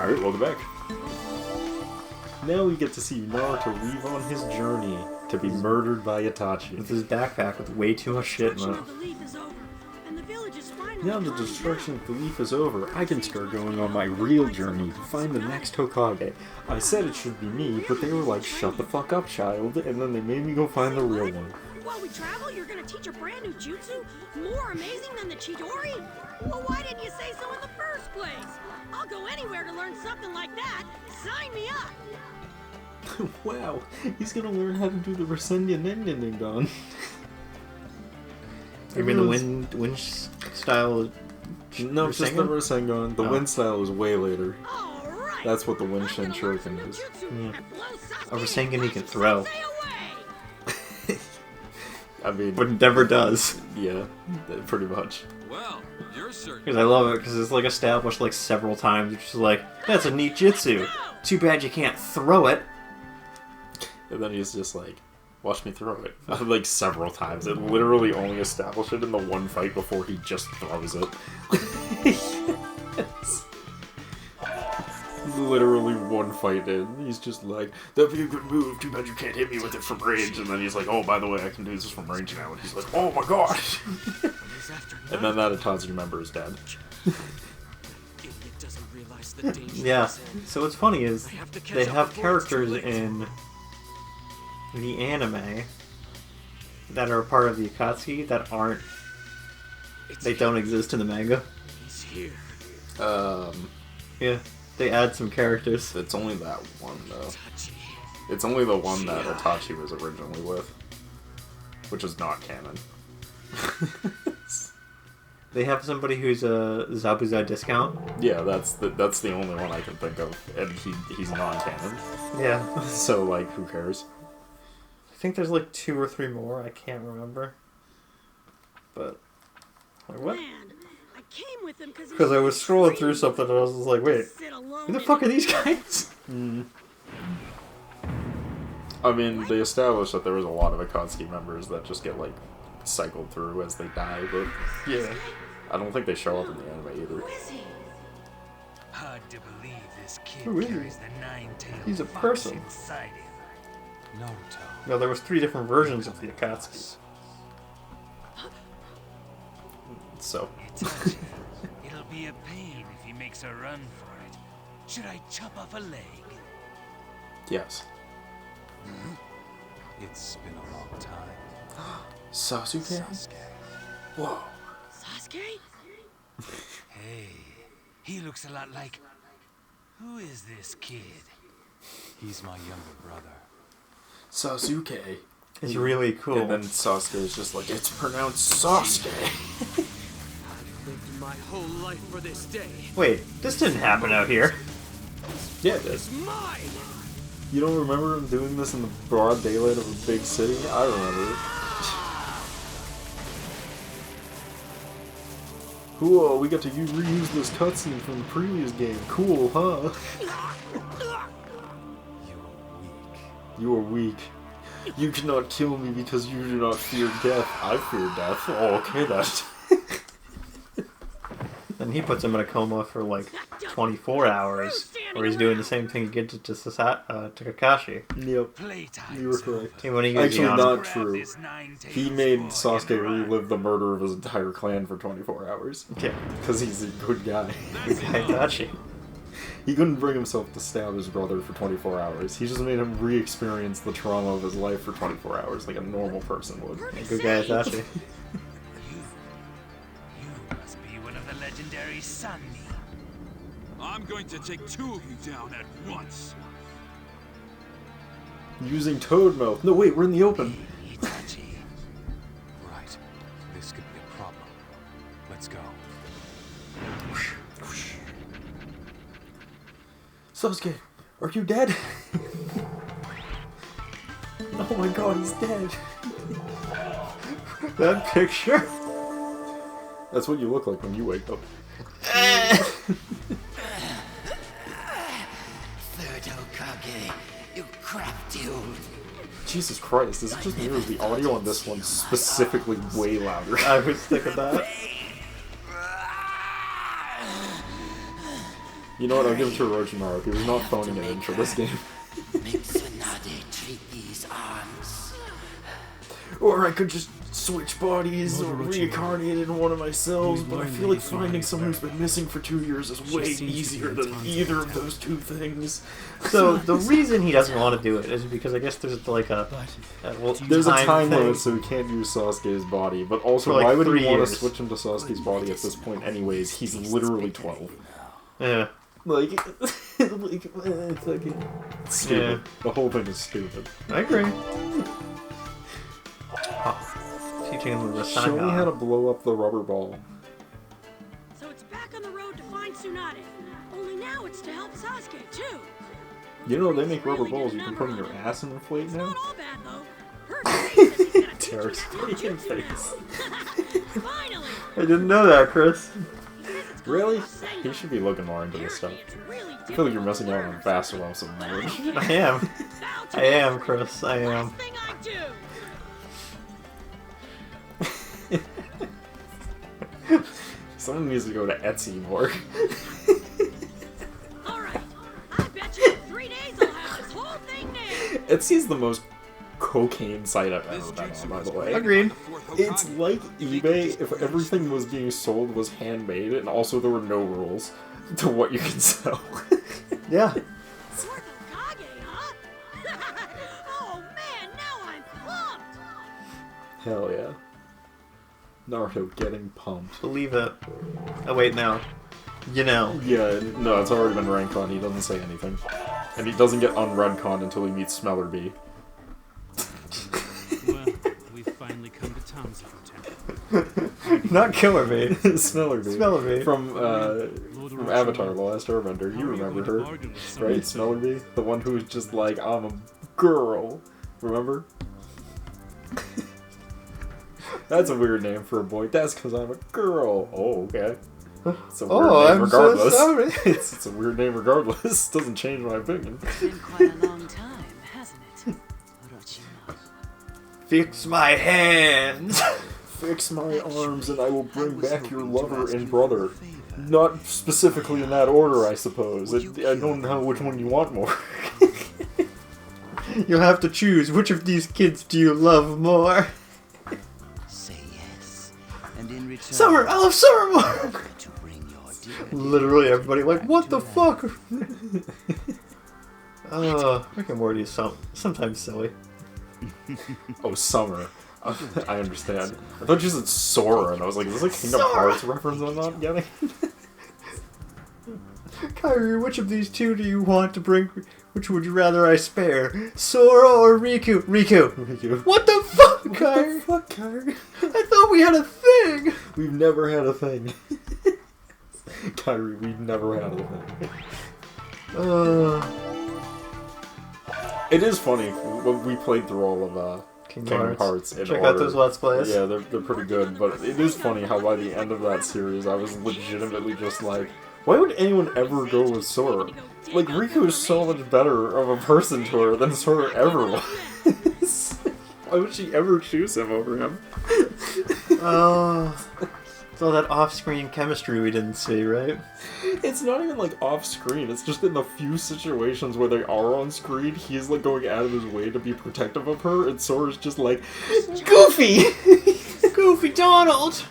Alright, welcome back. Now we get to see Naruto leave on his journey to be murdered by Itachi. With his backpack with way too much shit in it. Now the destruction of the leaf is over, I can start going on my real journey to find the next Hokage. I said it should be me, but they were like, shut the fuck up, child, and then they made me go find the real one. While we travel, you're gonna teach a brand new jutsu? More amazing than the Chidori? Well, why didn't you say so in the first place? I'll go anywhere to learn something like that. Sign me up! Wow, he's gonna learn how to do the Rasengan Ninjaningan. You mean the wind style? No, just the Rasengan. The wind style is way later. Right. That's what the Wind Shin Shuriken is. A Rasengan he can throw. I mean... But never does. Yeah, pretty much. Well, you're certain. Because I love it, because it's like established like several times. It's just like, that's a neat jutsu. Too bad you can't throw it. And then he's just like, watch me throw it. Like several times. It literally only established it in the one fight before he just throws it. Yes. Literally one fight in. He's just like, that'd be a good move. Too bad you can't hit me with it from range. And then he's like, oh, by the way, I can do this from range now. And he's like, oh my god. And then that Itachi member is dead. Yeah. So what's funny is they have characters in the anime that are a part of the Akatsuki that aren't. They don't exist in the manga. Yeah. They add some characters. It's only that one, though. It's only the one that Itachi was originally with. Which is not canon. They have somebody who's a Zabuza discount. Yeah, that's the only one I can think of. And he's non-canon. Yeah. So, like, who cares? I think there's like 2 or 3 more. I can't remember. But... Like, what? Because I was scrolling through something and I was like, wait, who the fuck are these guys? I mean, they established that there was a lot of Akatsuki members that just get, like, cycled through as they die, but yeah. I don't think they show up in the anime either. Hard to believe this kid Who is he? carries the nine-tailed He's a fox person. inside him. Naruto. No, there was 3 different versions of the Akatsukis. So. Itachi, it'll be a pain if he makes a run for it. Should I chop off a leg? Yes. It's been a long time. Sasuke? Whoa. Sasuke? Hey, he looks a lot like... Who is this kid? He's my younger brother. Sasuke. It's really cool. And then Sasuke is just like, it's pronounced Sasuke. I've lived my whole life for this day. Wait, this didn't happen out here. Yeah, it did. It's mine. You don't remember him doing this in the broad daylight of a big city? I remember it. Cool, we got to reuse this cutscene from the previous game. Cool, huh? You are weak. You cannot kill me because you do not fear death. I fear death. Oh, okay then. Then he puts him in a coma for like 24 hours, where he's doing the same thing he did to Kakashi. Yep, you were correct. And when he Actually, on not true. He made Sasuke relive the murder of his entire clan for 24 hours. Yeah. Because he's a good guy. Kakashi. He couldn't bring himself to stab his brother for 24 hours. He just made him re-experience the trauma of his life for 24 hours like a normal person would. Good guy, Itachi. You must be one of the legendary Sunny. I'm going to take 2 of you down at once. Using Toad Mouth. No, wait, we're in the open. Hey, Itachi. Right. This could be a problem. Let's go. Sasuke, are you dead? Oh my god, he's dead. That picture? That's what you look like when you wake up. Third Hokage, you crap dude. Jesus Christ, this just mirrors the audio on this one specifically way louder. I was thinking that. You know what? I'll give it to Orochimaru. He was not phoning it in for this game. Make Tsunade treat these arms. Or I could just switch bodies or reincarnate in one of myself, but I feel like finding someone who's been missing for 2 years is way easier than either of those two things. So the reason he doesn't want to do it is because I guess there's like a There's a time thing. limit, so he can't use Sasuke's body. But also, For like why would 3 he want to years. switch him to Sasuke's body at this point anyways? He's literally 12. Yeah. Like, it's stupid. Yeah. The whole thing is stupid. I agree. Teaching him the Show me how to blow up the rubber ball. So it's back on the road to find Tsunade. Only now it's to help Sasuke, too. You know, they make rubber balls you can put in your ass and inflate It's now? not all bad, though. Hershey says he's gonna teach you Derek's that freaking ninjutsu face. now. Finally! I didn't know that, Chris. Really? He should be looking more into this stuff. I feel like you're missing out on vast amounts of knowledge. I am. I am, Chris. I am. Thing I do. Someone needs to go to Etsy more. All right. I bet you in 3 days I'll have this whole thing nailed. Etsy's the most cocaine site I've ever been on, by the way. Agreed. It's like eBay if everything was being sold was handmade and also there were no rules to what you can sell. Yeah. Fourth Hokage, huh? Oh man, now I'm pumped. Hell yeah. Naruto getting pumped. Believe it. Oh wait, no. You know. Yeah, no, it's already been rank on. He doesn't say anything. And he doesn't get unred con until he meets Smellerbee. Well, we've finally come to terms with him. Not Killer Bee. Smellerbee. Smellerbee. From Avatar, The Last Airbender. You remember her, right? Smellerbee? The one who was just like, I'm a girl. Remember? That's a weird name for a boy. That's because I'm a girl. Oh, okay. It's a weird name regardless. So sorry. It's a weird name regardless. Doesn't change my opinion. It's been quite a long time, hasn't it? Orochimaru. Fix my hands. Fix my arms and I will bring back your lover and brother. Not specifically in that order, I suppose. I don't know which one you want more. You'll have to choose. Which of these kids do you love more? Say yes. And in return, Summer! I love Summer more! to bring your dear Literally everybody like, what the fuck? Rick and Morty is sometimes silly. Oh, Summer. I understand. I thought you said Sora, and I was like, is this a Kingdom Sora! Hearts reference I'm not getting? Kyrie, which of these two do you want to bring? Which would you rather I spare? Sora or Riku? Riku. What the fuck, Kyrie? What the fuck, Kyrie? I thought we had a thing! We've never had a thing. Kyrie, we've never had a thing. It is funny, when we played through all of Kingdom Hearts in Check order. out those Let's Plays. Yeah, they're pretty good, but it is funny how by the end of that series, I was legitimately just like, why would anyone ever go with Sora? Like, Riku is so much better of a person to her than Sora ever was. Why would she ever choose him over him? It's all that off-screen chemistry we didn't see, right? It's not even like off screen, it's just in the few situations where they are on screen, he's like going out of his way to be protective of her, and Sora's just like, Goofy! Goofy Donald!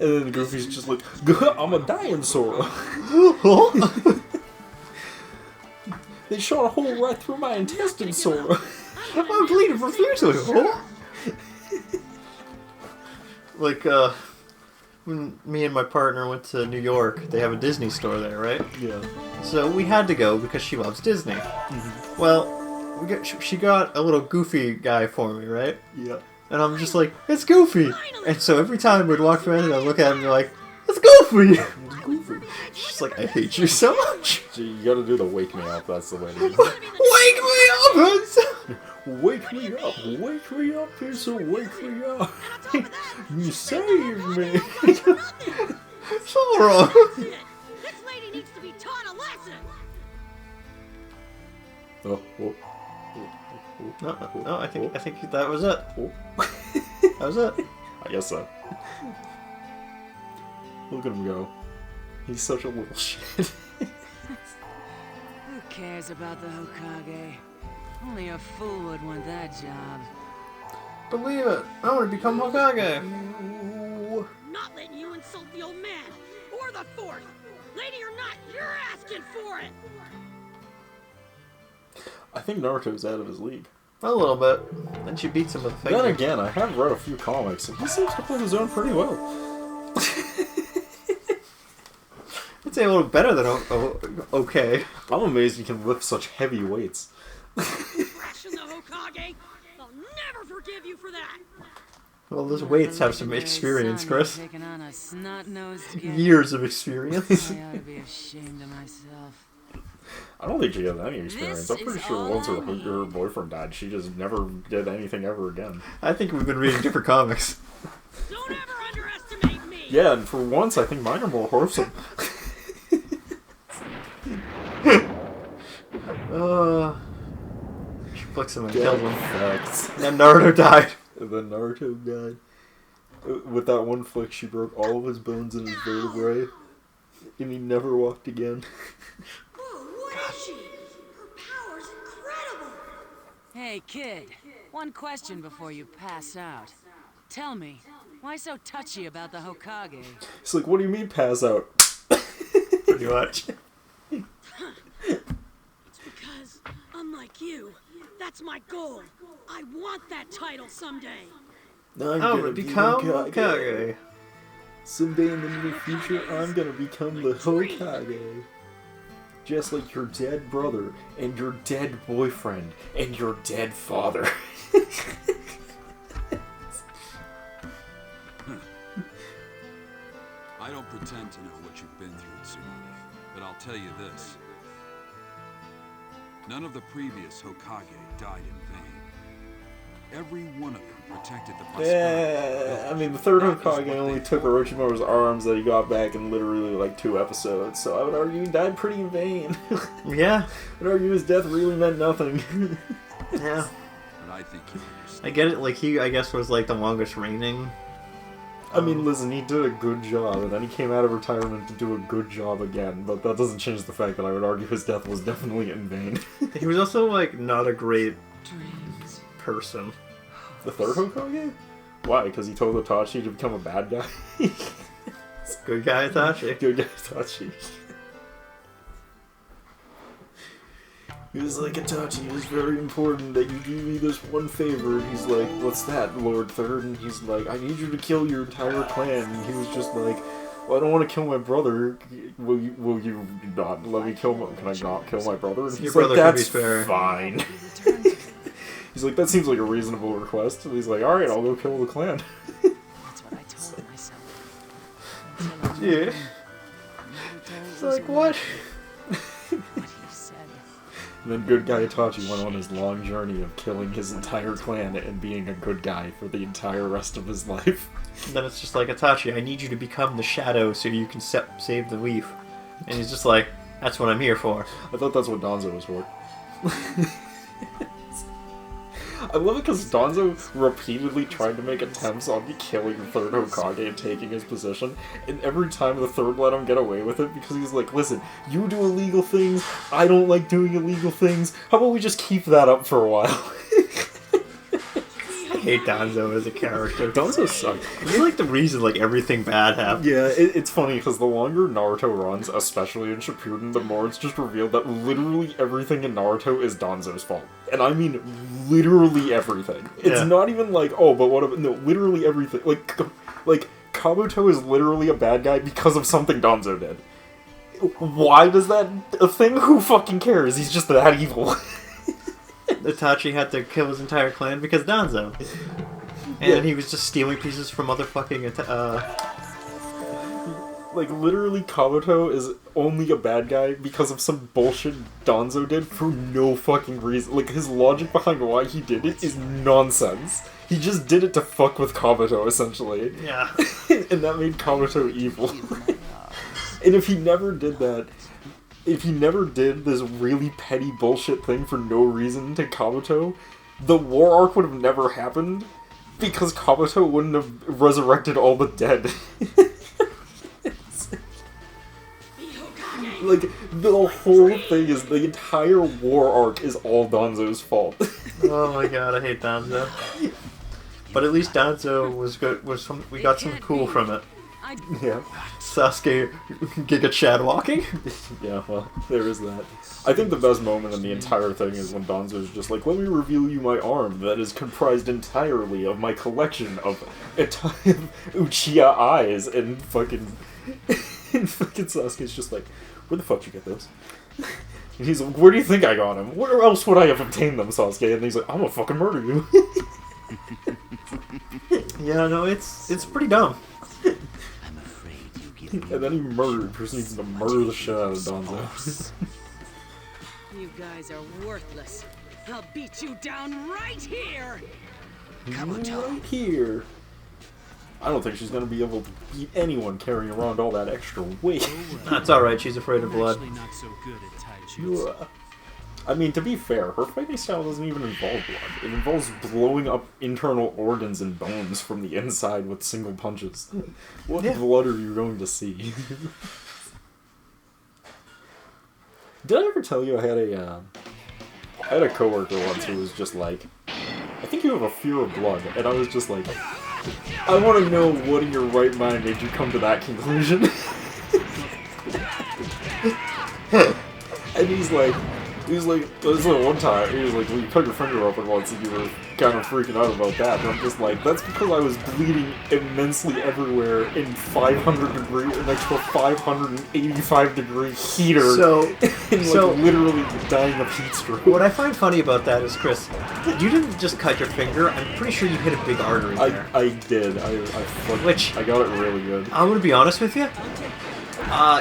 And then Goofy's just like, I'm a dying Sora. They shot a hole right through my intestines, Sora. I'm bleeding profusely. Like, when me and my partner went to New York, they have a Disney store there, right? Yeah. So we had to go because she loves Disney. Mm-hmm. Well, she got a little Goofy guy for me, right? Yeah. And I'm just like, it's Goofy! And so every time we'd walk around, I'd look at him and be like, it's Goofy! She's like, I hate you so much! You gotta do the wake me up, that's the way to do it. Wake me up! Wake me up, Pizza, wake me up. You saved me. Sora! This lady needs to be taught a lesson. Oh. No, I think that was it. That was it. I guess so. Look at him go. He's such a little shit. Who cares about the Hokage? Only a fool would want that job. Believe it! I want to become Hokage! Not letting you insult the old man or the fourth. Lady or not, you're asking for it. I think Naruto's out of his league. A little bit. Then she beats him with a finger. Then again, I have read a few comics, and he seems to hold his own pretty well. I'd say a little better than okay. I'm amazed he can lift such heavy weights. Fraction the Hokage. I'll never forgive you for that. Well, those weights have some experience, Chris. Taking on a snot-nosed kid. Years of experience. I ought to be ashamed of myself. I don't think she has any experience. This I'm pretty is sure all once I her need. boyfriend died, she just never did anything ever again. I think we've been reading different comics. Don't ever underestimate me. Yeah, and for once, I think mine are more wholesome. She flicks him and kills him. Facts. And then Naruto died. And then Naruto died. With that one flick, she broke all of his bones in his vertebrae, and he never walked again. Whoa, what is she? Her power's incredible. Hey, kid. One question before you pass out. Tell me, why so touchy about the Hokage? It's like, what do you mean pass out? Pretty much. It's because, unlike you, that's my goal. I want that title someday. I'm gonna become Hokage. Someday in the near future, I'm gonna become the Hokage. Just like your dead brother, and your dead boyfriend, and your dead father. I don't pretend to know what you've been through, Tsunade, but I'll tell you this. None of the previous Hokage died in vain. Every one of them protected the prosperity. Yeah, I mean, the third Hokage only took Orochimaru's arms that he got back in literally like 2 episodes, so I would argue he died pretty in vain. Yeah. I would argue his death really meant nothing. Yeah. But I think you understand. I get it, like, he, I guess, was, like, the longest reigning. I mean, listen, he did a good job, and then he came out of retirement to do a good job again, but that doesn't change the fact that I would argue his death was definitely in vain. He was also, like, not a great Dreams. person. The third Hokage? Why? Because he told Itachi to become a bad guy? Good guy, Itachi. Good guy Itachi. He was like, Itachi, it is very important that you do me this one favor. And he's like, what's that, Lord Third? And he's like, I need you to kill your entire clan. And he was just like, well, I don't want to kill my brother. Will you not let me kill my... Can I not kill my brother? And he's Your like, brother could be that's fair. fine. He's like, that seems like a reasonable request. And he's like, alright, I'll go kill the clan. That's what I told myself. Until I Yeah. met him. It's like, what? What he said. And then good guy Itachi went on his long journey of killing his entire clan and being a good guy for the entire rest of his life. And then it's just like, Itachi, I need you to become the shadow so you can save the leaf. And he's just like, that's what I'm here for. I thought that's what Danzo was for. I love it because Danzo repeatedly tried to make attempts on killing the third Hokage and taking his position, and every time the third let him get away with it because he's like, listen, you do illegal things, I don't like doing illegal things, how about we just keep that up for a while? I hate Danzo as a character. Danzo sucks. He's like the reason like everything bad happened. Yeah, it's funny because the longer Naruto runs, especially in Shippuden, the more it's just revealed that literally everything in Naruto is Danzo's fault. And I mean literally everything. It's Yeah. not even like, oh, but what about... No, literally everything. Like, Kabuto is literally a bad guy because of something Danzo did. Why does that... a thing? Who fucking cares? He's just that evil. Itachi had to kill his entire clan because Danzo. And Yeah. he was just stealing pieces from other fucking... Like, literally, Kabuto is only a bad guy because of some bullshit Danzo did for no fucking reason. Like, his logic behind why he did it is nonsense. He just did it to fuck with Kabuto, essentially. Yeah. And that made Kabuto evil. And if he never did that, if he never did this really petty bullshit thing for no reason to Kabuto, the war arc would have never happened because Kabuto wouldn't have resurrected all the dead. Like, the whole thing is, the entire war arc is all Danzo's fault. Oh my god, I hate Danzo. But at least Danzo was good. We got some cool from it. Yeah. Sasuke Giga Chad walking. Yeah, well, there is that. I think the best moment in the entire thing is when Danzo's just like, let me reveal you my arm that is comprised entirely of my collection of Uchiha eyes, and fucking Sasuke's just like, where the fuck did you get those? And he's like, where do you think I got them? Where else would I have obtained them, Sasuke? And he's like, I'm gonna fucking murder you. Yeah, no, it's pretty dumb. And then he proceeds to murder the shit out of Danzo. You guys are worthless. I'll beat you down right here. Right here. I don't think she's gonna be able to beat anyone carrying around all that extra weight. That's alright, she's afraid of blood. Actually not so good at taijutsu. I mean, to be fair, her fighting style doesn't even involve blood. It involves blowing up internal organs and bones from the inside with single punches. What blood are you going to see? Did I ever tell you I had a coworker once who was just like, I think you have a fear of blood, and I was just like, I want to know what in your right mind made you come to that conclusion. And he's like, this is like one time, he was like, well, you cut your finger open once and you were kind of freaking out about that. And I'm just like, that's because I was bleeding immensely everywhere in 500 degree, next to a 585 degree heater. So literally dying of heat stroke. What I find funny about that is, Chris, you didn't just cut your finger. I'm pretty sure you hit a big artery there. I did. I got it really good. I'm gonna be honest with you.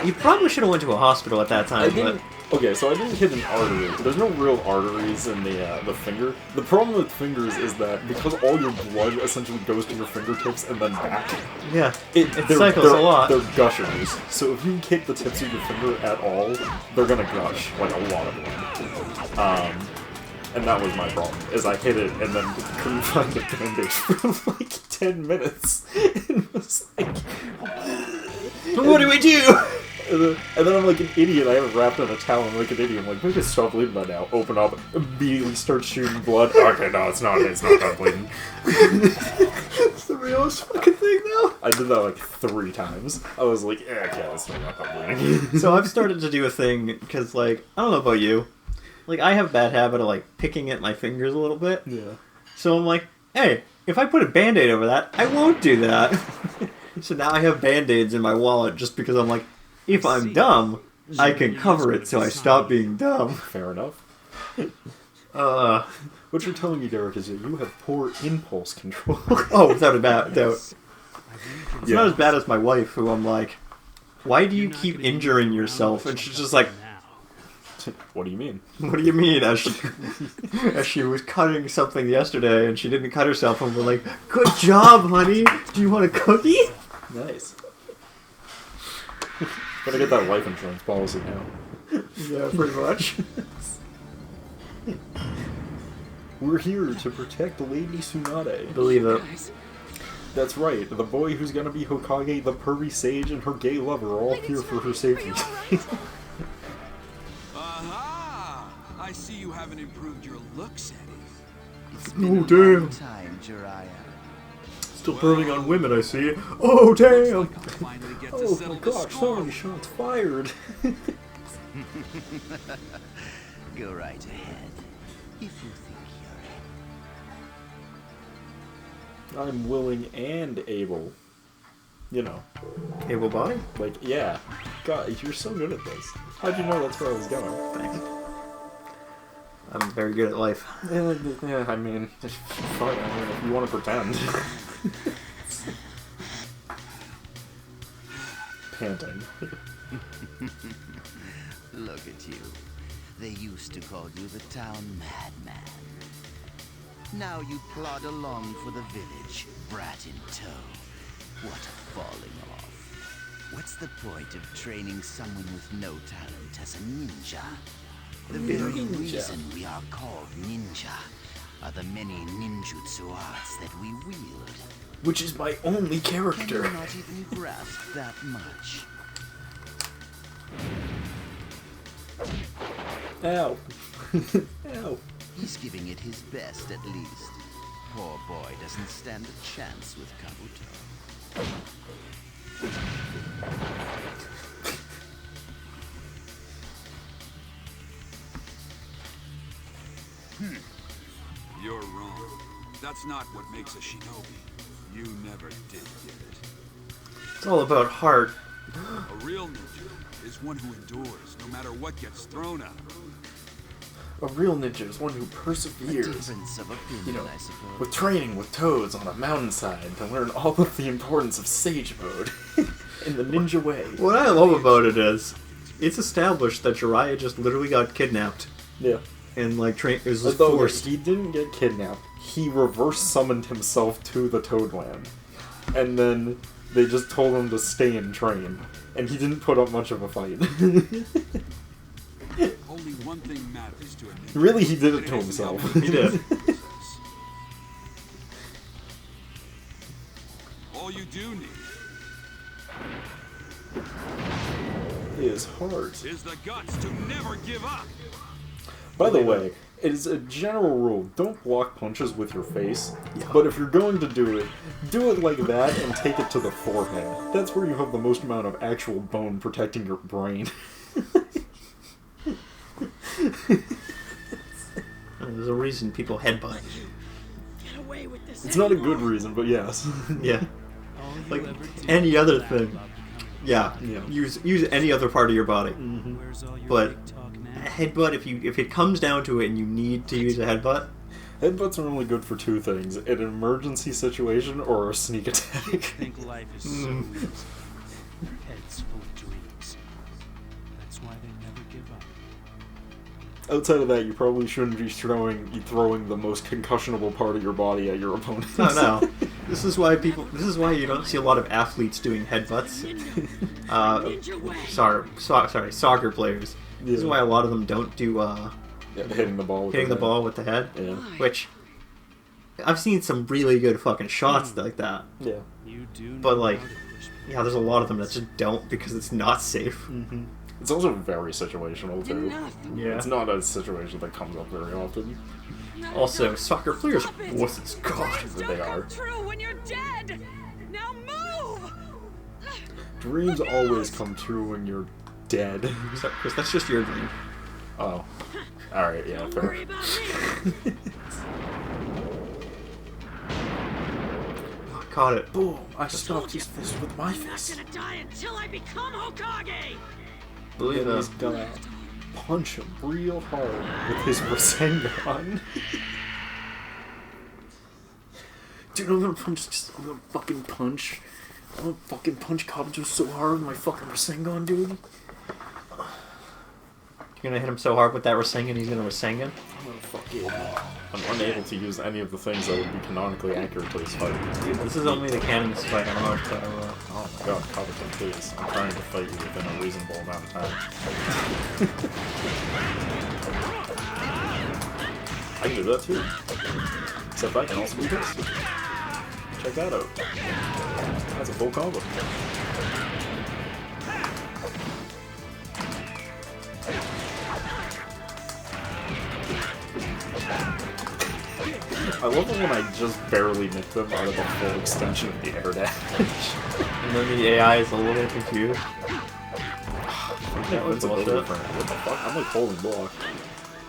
You probably should have went to a hospital at that time. Okay, so I didn't hit an artery. There's no real arteries in the finger. The problem with fingers is that because all your blood essentially goes to your fingertips and then back. Yeah, it cycles a lot. They're gushers. So if you hit the tips of your finger at all, they're gonna gush, like a lot of blood. And that was my problem, is I hit it and then couldn't find a bandage for like 10 minutes. And was like, what do we do? And then I'm like an idiot. I have it wrapped in a towel. I'm like an idiot. I'm like, we can stop bleeding by now. Open up, immediately start shooting blood. Okay, no, it's not done bleeding. It's the realest fucking thing, though. I did that like 3 times. I was like, okay, it's still not done bleeding. So I've started to do a thing, because, like, I don't know about you. Like, I have a bad habit of, like, picking at my fingers a little bit. Yeah. So I'm like, hey, if I put a Band-Aid over that, I won't do that. So now I have Band-Aids in my wallet just because I'm like, if I'm dumb, I can cover it so I stop being dumb. Fair enough. What you're telling me, Derek, is that you have poor impulse control. Oh, without a doubt. It's not as bad as my wife, who I'm like, why do you keep injuring yourself? And she's just like, what do you mean? What do you mean? As she was cutting something yesterday and she didn't cut herself, and we're like, good job, honey. Do you want a cookie? Nice. Gotta get that life insurance policy now. Yeah, pretty much. We're here to protect Lady Tsunade. Believe it. That's right. The boy who's gonna be Hokage, the pervy sage, and her gay lover are all here for her safety. Aha! I see you haven't improved your looks any. It's been Oh, a damn. long time, Jiraiya. Still perving on women, I see. Oh, damn! Oh my gosh, so many shots fired. Go right ahead, if you think you're I'm willing and able. You know. Able body? Like, yeah. God, you're so good at this. How'd you know that's where I was going? Thanks. I'm very good at life. Yeah, I mean, it's fine. I mean, if you want to pretend. Panting. Look at you. They used to call you the town madman. Now you plod along for the village, brat in tow. What a falling off. What's the point of training someone with no talent as a ninja? The very reason we are called ninja are the many ninjutsu arts that we wield. Which is my only Can character. you not even grasp that much? Ow. Ow. He's giving it his best, at least. Poor boy doesn't stand a chance with Kabuto. You're wrong. That's not what makes a shinobi. You never did get it. It's all about heart. A real ninja is one who endures no matter what gets thrown at him. A real ninja is one who A perseveres. difference of opinion, You know, I suppose. with training with toads on a mountainside to learn all of the importance of sage mode in the ninja way. What I love about it is, it's established that Jiraiya just literally got kidnapped Yeah. and like was Although forced. he didn't get kidnapped, he reverse summoned himself to the Toadland. And then they just told him to stay and train. And he didn't put up much of a fight. Only one thing matters to a ninja. Really, he did it to And himself. is the He did. process. All you do need His heart. is the guts to never give up. By the way, it is a general rule, don't block punches with your face, but if you're going to do it like that and take it to the forehead. That's where you have the most amount of actual bone protecting your brain. There's a reason people headbutt. Get away with this. It's not a good reason, but yes. Yeah. All you Like ever did any was other laugh thing. about becoming Yeah. Yeah. Use any other part of your body. Where's all your But big talk now? a headbutt, if it comes down to it and you need to use a headbutt, Headbutts are only good for two things, an emergency situation or a sneak attack. Think life is so easy. Heads full of dreams. That's why they never give up. Outside of that, you probably shouldn't be throwing the most concussionable part of your body at your opponent. no. This is why you don't see a lot of athletes doing headbutts. Ninja way. Sorry, soccer players. This is Yeah. why a lot of them don't do Yeah, hitting the ball with hitting the head. ball with the head. Yeah. Which I've seen some really good fucking shots like that. Yeah. You do know But, like, how to push me. Yeah, there's a lot of them that just don't because it's not safe. It's also very situational, too. Enough. Yeah. It's not a situation that comes up very often. Also, soccer players, Stop it. wusses. God. Dreams They don't are. come true when you're dead. Now move. Dreams always come true when you're dead. Chris, that's just your dream. Oh. Alright, yeah, Don't fair. worry about me. Oh, caught it. Boom! I stopped his fist with my I'm not fist. gonna die until I become Hokage. Believe And he's it. gonna punch him real hard with his Rasengan. Dude, I'm gonna fucking punch. I'm gonna fucking punch Kabuto so hard with my fucking Rasengan, dude. You're gonna hit him so hard with that Rasengan, he's gonna Rasengan. I'm gonna fucking... I'm unable to use any of the things that would be canonically accurate to this fight. Dude, this is only the canon fight on ours, so, Oh my god, Kabuto, please. I'm trying to fight you within a reasonable amount of time. I can do that too. Except I can also do this. Check that out. That's a full combo. I love it when I just barely nick them out of the full extension of the air dash. and then the AI is a little confused. Yeah, was that's a little bullshit. different. What the fuck? I'm like holding block.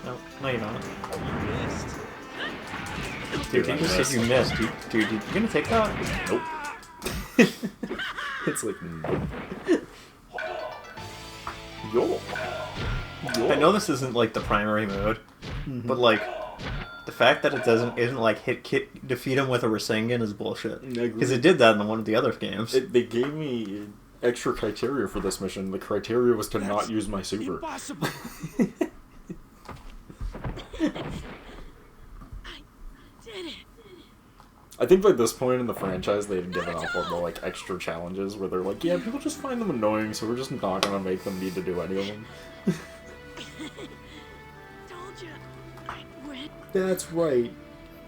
No, you're not. Dude, Dude, I you just missed. said you missed. Dude, you gonna take that? Nope. It's like, nope. Yo. I know this isn't like the primary mode, but like the fact that it isn't like defeat him with a Rasengan is bullshit. I agree. Because it did that in one of the other games. They gave me extra criteria for this mission. The criteria was to not use my super. Impossible. Did it. I think by this point in the franchise, they had given up on the like extra challenges where they're like, yeah, people just find them annoying, so we're just not gonna make them need to do any of them. Told you. I'd win. That's right.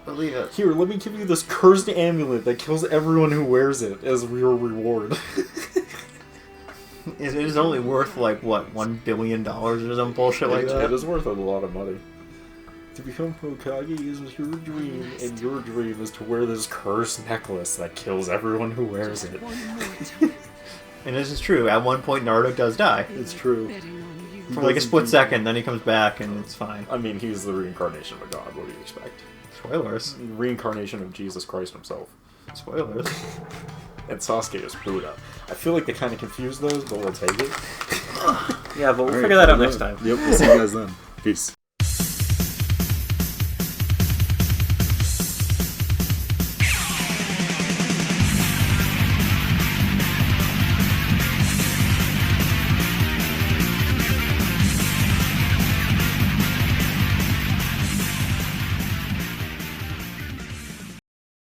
Believe it. Here, let me give you this cursed amulet that kills everyone who wears it as your reward. it is only worth like what, $1 billion or some bullshit like that. It is worth a lot of money. To become Hokage is your dream, and your dream is to wear this cursed necklace that kills everyone who wears it. And this is true. At one point, Naruto does die. It's true. For like a split second, then he comes back and it's fine. I mean, he's the reincarnation of a god. What do you expect? Spoilers. Reincarnation of Jesus Christ himself. Spoilers. And Sasuke is Buddha. I feel like they kind of confuse those, but we'll take it. Yeah, but we'll figure that out next time. Yep, we'll see you guys then. Peace.